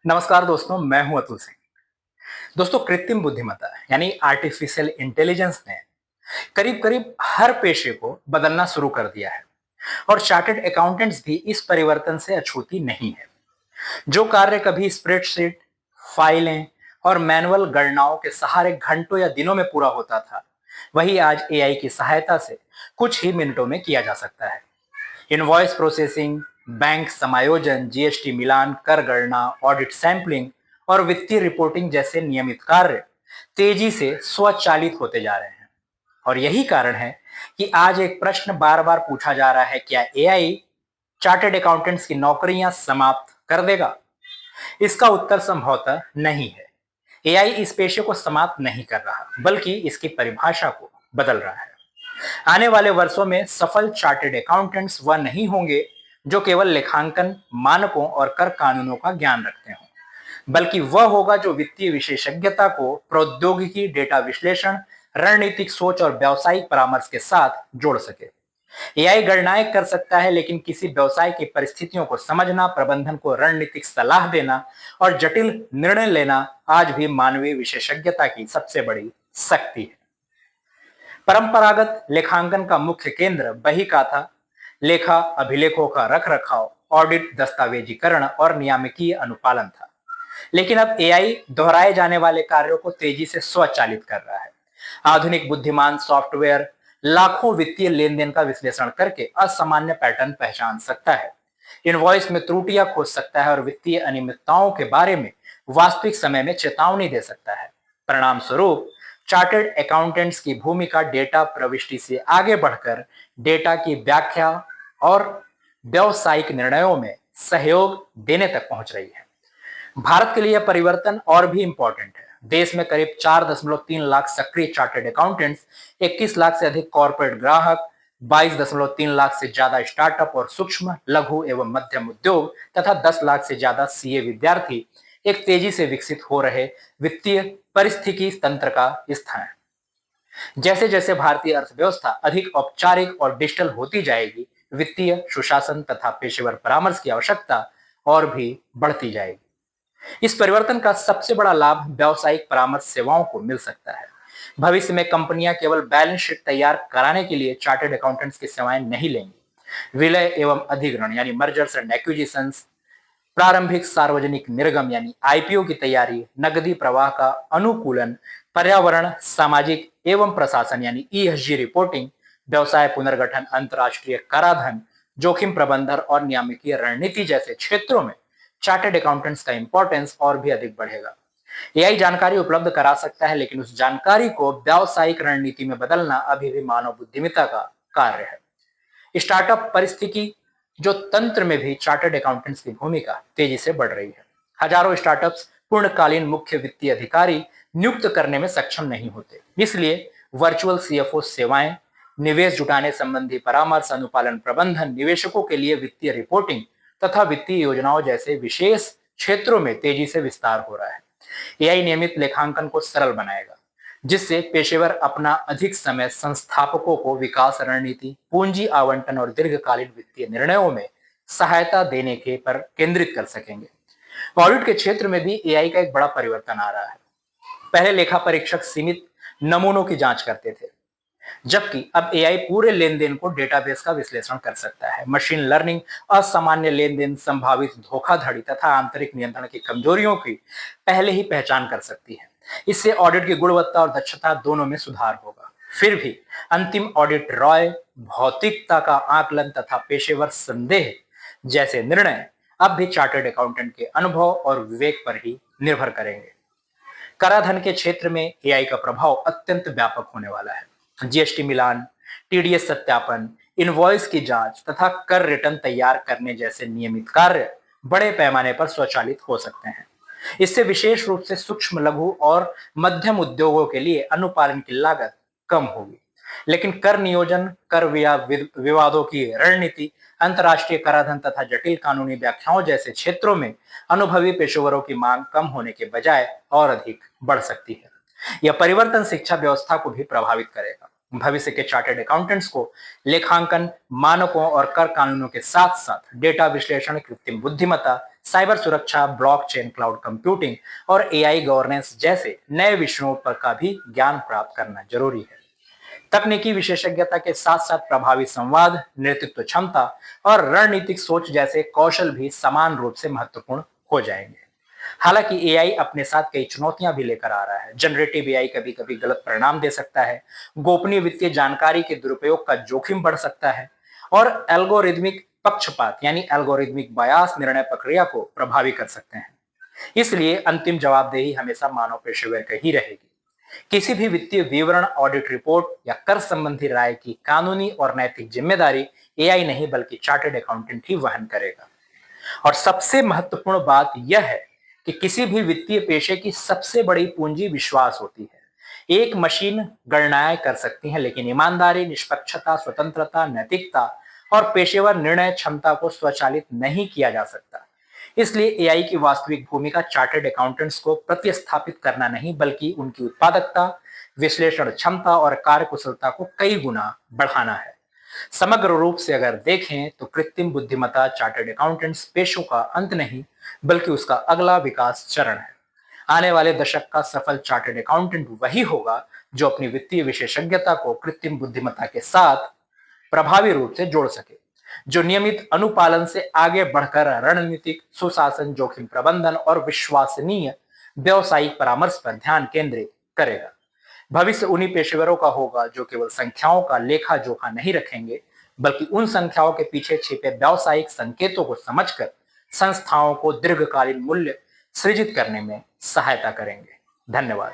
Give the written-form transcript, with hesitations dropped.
नमस्कार दोस्तों, मैं हूं अतुल सिंह। दोस्तों, कृत्रिम बुद्धिमत्ता यानी आर्टिफिशियल इंटेलिजेंस ने करीब करीब हर पेशे को बदलना शुरू कर दिया है और चार्टर्ड अकाउंटेंट्स भी इस परिवर्तन से अछूती नहीं है। जो कार्य कभी स्प्रेडशीट, फाइलें और मैनुअल गणनाओं के सहारे घंटों या दिनों में पूरा होता था, वही आज एआई की सहायता से कुछ ही मिनटों में किया जा सकता है। इनवॉइस प्रोसेसिंग, बैंक समायोजन, जीएसटी मिलान, कर गणना, ऑडिट सैंपलिंग और वित्तीय रिपोर्टिंग जैसे नियमित कार्य तेजी से स्वचालित होते जा रहे हैं। और यही कारण है कि आज एक प्रश्न बार बार पूछा जा रहा है, क्या एआई चार्टर्ड अकाउंटेंट्स की नौकरियां समाप्त कर देगा? इसका उत्तर संभवतः नहीं है। एआई इस पेशे को समाप्त नहीं कर रहा, बल्कि इसकी परिभाषा को बदल रहा है। आने वाले वर्षों में सफल चार्टर्ड अकाउंटेंट्स वह नहीं होंगे जो केवल लेखांकन मानकों और कर कानूनों का ज्ञान रखते हों, बल्कि वह होगा जो वित्तीय विशेषज्ञता को प्रौद्योगिकी, डेटा विश्लेषण, रणनीतिक सोच और व्यावसायिक परामर्श के साथ जोड़ सके। एआई गणनाएं कर सकता है, लेकिन किसी व्यवसाय की परिस्थितियों को समझना, प्रबंधन को रणनीतिक सलाह देना और जटिल निर्णय लेना आज भी मानवीय विशेषज्ञता की सबसे बड़ी शक्ति है। परंपरागत लेखांकन का मुख्य केंद्र बही खाता, लेखा अभिलेखों का रख रखाव, ऑडिट, दस्तावेजीकरण और नियामकीय अनुपालन था। लेकिन अब एआई दोहराए जाने वाले कार्यों को तेजी से स्वचालित कर रहा है। आधुनिक बुद्धिमान सॉफ्टवेयर लाखों वित्तीय लेन देन का विश्लेषण करके असामान्य पैटर्न पहचान सकता है, इनवॉइस में त्रुटियां खोज सकता है और वित्तीय अनियमितताओं के बारे में वास्तविक समय में चेतावनी दे सकता है। परिणाम स्वरूप चार्टर्ड अकाउंटेंट्स की भूमिका डेटा प्रविष्टि से आगे बढ़कर डेटा की व्याख्या और व्यवसायिक निर्णयों में सहयोग देने तक पहुंच रही है। भारत के लिए यह परिवर्तन और भी इंपॉर्टेंट है। देश में करीब 4.3 लाख सक्रिय चार्टर्ड अकाउंटेंट्स, 21 लाख से अधिक कॉर्पोरेट ग्राहक, 22.3 लाख से ज्यादा स्टार्टअप और सूक्ष्म, लघु एवं मध्यम उद्योग तथा 10 लाख से ज्यादा सीए विद्यार्थी एक तेजी से विकसित हो रहे वित्तीय परिस्थिति तंत्र का स्थान है। जैसे जैसे भारतीय अर्थव्यवस्था अधिक औपचारिक और डिजिटल होती जाएगी, वित्तीय सुशासन तथा पेशेवर परामर्श की आवश्यकता और भी बढ़ती जाएगी। इस परिवर्तन का सबसे बड़ा लाभ व्यावसायिक परामर्श सेवाओं को मिल सकता है। भविष्य में कंपनियां केवल बैलेंस शीट तैयार कराने के लिए चार्टर्ड अकाउंटेंट्स की सेवाएं नहीं लेंगी। विलय एवं अधिग्रहण यानी मर्जर्स एंड एक्विजिशंस, प्रारंभिक सार्वजनिक निर्गम यानी आईपीओ की तैयारी, नकदी प्रवाह का अनुकूलन, पर्यावरण, सामाजिक एवं प्रशासन यानी ईएसजी रिपोर्टिंग, व्यवसाय पुनर्गठन, अंतर्राष्ट्रीय कराधान, जोखिम प्रबंधन और नियामकीय रणनीति जैसे क्षेत्रों में चार्टर्ड अकाउंटेंट्स का इंपॉर्टेंस और भी अधिक बढ़ेगा। एआई जानकारी उपलब्ध करा सकता है, लेकिन उस जानकारी को व्यावसायिक रणनीति में बदलना अभी भी मानव बुद्धिमत्ता का कार्य है। स्टार्टअप परिस्थिति जो तंत्र में भी चार्टर्ड अकाउंटेंट्स की भूमिका तेजी से बढ़ रही है। हजारों स्टार्टअप्स पूर्णकालीन मुख्य वित्तीय अधिकारी नियुक्त करने में सक्षम नहीं होते, इसलिए वर्चुअल सीएफओ सेवाएं, निवेश जुटाने संबंधी परामर्श, अनुपालन प्रबंधन, निवेशकों के लिए वित्तीय रिपोर्टिंग तथा वित्तीय योजनाओं जैसे विशेष क्षेत्रों में तेजी से विस्तार हो रहा है। एआई नियमित लेखांकन को सरल बनाएगा, जिससे पेशेवर अपना अधिक समय संस्थापकों को विकास रणनीति, पूंजी आवंटन और दीर्घकालीन वित्तीय निर्णयों में सहायता देने के पर केंद्रित कर सकेंगे। ऑडिट के क्षेत्र में भी एआई का एक बड़ा परिवर्तन आ रहा है। पहले लेखा परीक्षक सीमित नमूनों की जांच करते थे, जबकि अब एआई पूरे लेन देन को डेटाबेस का विश्लेषण कर सकता है। मशीन लर्निंग असामान्य लेन देन, संभावित धोखाधड़ी तथा आंतरिक नियंत्रण की कमजोरियों की पहले ही पहचान कर सकती है। इससे ऑडिट की गुणवत्ता और दक्षता दोनों में सुधार होगा। फिर भी अंतिम ऑडिट रॉय, भौतिकता का आकलन तथा पेशेवर संदेह जैसे निर्णय अब भी चार्टर्ड अकाउंटेंट के अनुभव और विवेक पर ही निर्भर करेंगे। कराधान के क्षेत्र में एआई का प्रभाव अत्यंत व्यापक होने वाला है। जीएसटी मिलान, टीडीएस सत्यापन, इनवॉइस की जांच तथा कर रिटर्न तैयार करने जैसे नियमित कार्य बड़े पैमाने पर स्वचालित हो सकते हैं। इससे विशेष रूप से सूक्ष्म, लघु और मध्यम उद्योगों के लिए अनुपालन की लागत कम होगी। लेकिन कर नियोजन, विवादों की रणनीति, अंतर्राष्ट्रीय कराधान तथा जटिल कानूनी व्याख्याओं जैसे क्षेत्रों में अनुभवी पेशेवरों की मांग कम होने के बजाय और अधिक बढ़ सकती है। यह परिवर्तन शिक्षा व्यवस्था को भी प्रभावित करेगा। भविष्य के चार्टर्ड अकाउंटेंट्स को लेखांकन मानकों और कर कानूनों के साथ साथ डेटा विश्लेषण, कृत्रिम बुद्धिमत्ता, साइबर सुरक्षा, ब्लॉकचेन, क्लाउड कंप्यूटिंग और एआई गवर्नेंस जैसे नए विषयों पर का भी ज्ञान प्राप्त करना जरूरी है। तकनीकी विशेषज्ञता के साथ साथ प्रभावी संवाद, नेतृत्व क्षमता और रणनीतिक सोच जैसे कौशल भी समान रूप से महत्वपूर्ण हो जाएंगे। हालांकि एआई अपने साथ कई चुनौतियां भी लेकर आ रहा है। जनरेटिव एआई कभी कभी गलत परिणाम दे सकता है, गोपनीय वित्तीय जानकारी के दुरुपयोग का जोखिम बढ़ सकता है और एल्गोरिदमिक पक्षपात यानी एल्गोरिदमिक बयास निर्णय प्रक्रिया को प्रभावी कर सकते हैं। इसलिए अंतिम जवाबदेही हमेशा मानव पेशेवर की ही रहेगी। किसी भी वित्तीय विवरण, ऑडिट रिपोर्ट या कर संबंधी राय की कानूनी और नैतिक जिम्मेदारी एआई नहीं बल्कि चार्टर्ड अकाउंटेंट ही वहन करेगा। और सबसे महत्वपूर्ण बात यह है कि किसी भी वित्तीय पेशे की सबसे बड़ी पूंजी विश्वास होती है। एक मशीन गणनाएं कर सकती है, लेकिन ईमानदारी, निष्पक्षता, स्वतंत्रता, नैतिकता और पेशेवर निर्णय क्षमता को स्वचालित नहीं किया जा सकता। इसलिए एआई की वास्तविक भूमिका चार्टर्ड अकाउंटेंट्स को प्रतिस्थापित करना नहीं बल्कि उनकी उत्पादकता, विश्लेषण क्षमता और कार्यकुशलता को कई गुना बढ़ाना है। समग्र रूप से अगर देखें तो कृत्रिम बुद्धिमत्ता चार्टर्ड अकाउंटेंट्स पेशों का अंत नहीं बल्कि उसका अगला विकास चरण है। आने वाले दशक का सफल चार्टर्ड अकाउंटेंट वही होगा जो अपनी वित्तीय विशेषज्ञता को कृत्रिम बुद्धिमत्ता के साथ प्रभावी रूप से जोड़ सके, जो नियमित अनुपालन से आगे बढ़कर रणनीतिक सुशासन, जोखिम प्रबंधन और विश्वसनीय व्यवसायिक परामर्श पर ध्यान केंद्रित करेगा। भविष्य उन्हीं पेशेवरों का होगा जो केवल संख्याओं का लेखा जोखा नहीं रखेंगे बल्कि उन संख्याओं के पीछे छिपे व्यावसायिक संकेतों को समझकर संस्थाओं को दीर्घकालीन मूल्य सृजित करने में सहायता करेंगे। धन्यवाद।